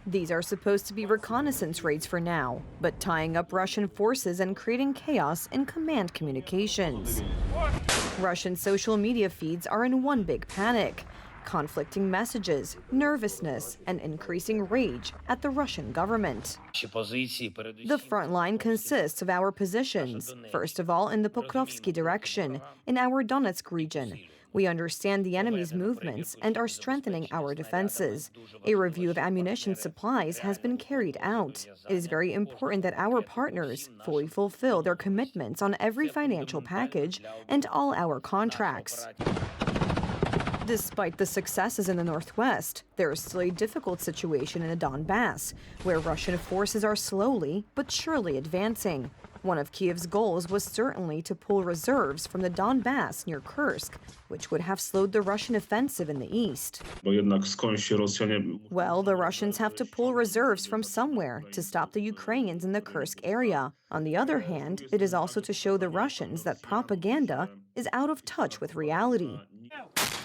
These are supposed to be reconnaissance raids for now, but tying up Russian forces and creating chaos in command communications. Russian social media feeds are in one big panic. Conflicting messages, nervousness, and increasing rage at the Russian government. The front line consists of our positions, first of all in the Pokrovsky direction, in our Donetsk region. We understand the enemy's movements and are strengthening our defenses. A review of ammunition supplies has been carried out. It is very important that our partners fully fulfill their commitments on every financial package and all our contracts. Despite the successes in the northwest, there is still a difficult situation in the Donbass, where Russian forces are slowly but surely advancing. One of Kyiv's goals was certainly to pull reserves from the Donbass near Kursk, which would have slowed the Russian offensive in the east. Well, the Russians have to pull reserves from somewhere to stop the Ukrainians in the Kursk area. On the other hand, it is also to show the Russians that propaganda is out of touch with reality.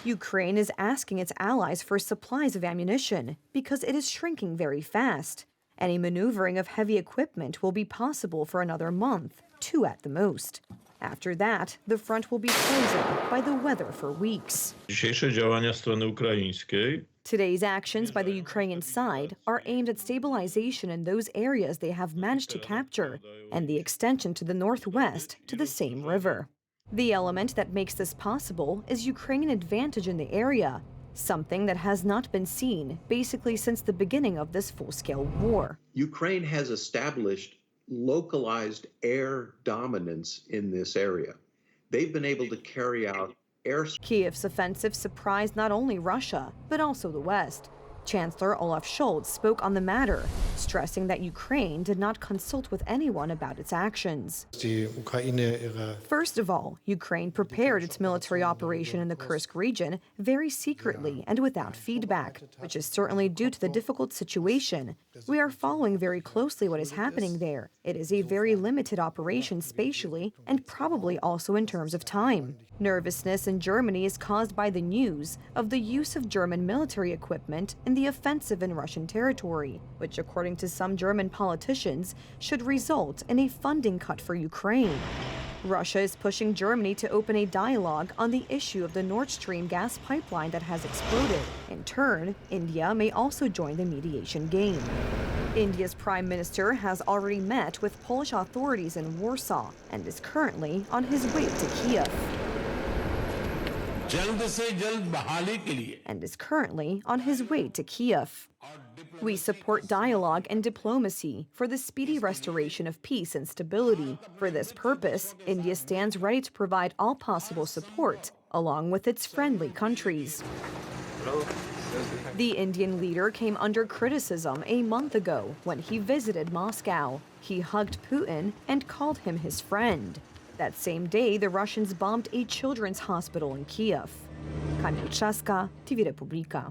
Ukraine is asking its allies for supplies of ammunition because it is shrinking very fast. Any maneuvering of heavy equipment will be possible for another month, 2 at the most. After that, the front will be frozen by the weather for weeks. Today's actions by the Ukrainian side are aimed at stabilization in those areas they have managed to capture and the extension to the northwest to the same river. The element that makes this possible is Ukrainian advantage in the area, something that has not been seen basically since the beginning of this full-scale war. Ukraine has established localized air dominance in this area. They've been able to carry out air... Kyiv's offensive surprised not only Russia, but also the West. Chancellor Olaf Scholz spoke on the matter, stressing that Ukraine did not consult with anyone about its actions. First of all, Ukraine prepared its military operation in the Kursk region very secretly and without feedback, which is certainly due to the difficult situation. We are following very closely what is happening there. It is a very limited operation spatially and probably also in terms of time. Nervousness in Germany is caused by the news of the use of German military equipment in the offensive in Russian territory, which according to some German politicians should result in a funding cut for Ukraine. Russia is pushing Germany to open a dialogue on the issue of the Nord Stream gas pipeline that has exploded. In turn, India may also join the mediation game. India's Prime Minister has already met with Polish authorities in Warsaw and is currently on his way to Kiev. We support dialogue and diplomacy for the speedy restoration of peace and stability. For this purpose, India stands ready to provide all possible support, along with its friendly countries. The Indian leader came under criticism a month ago when he visited Moscow. He hugged Putin and called him his friend. That same day, the Russians bombed a children's hospital in Kiev. Kamil Trzaska, TV Republika.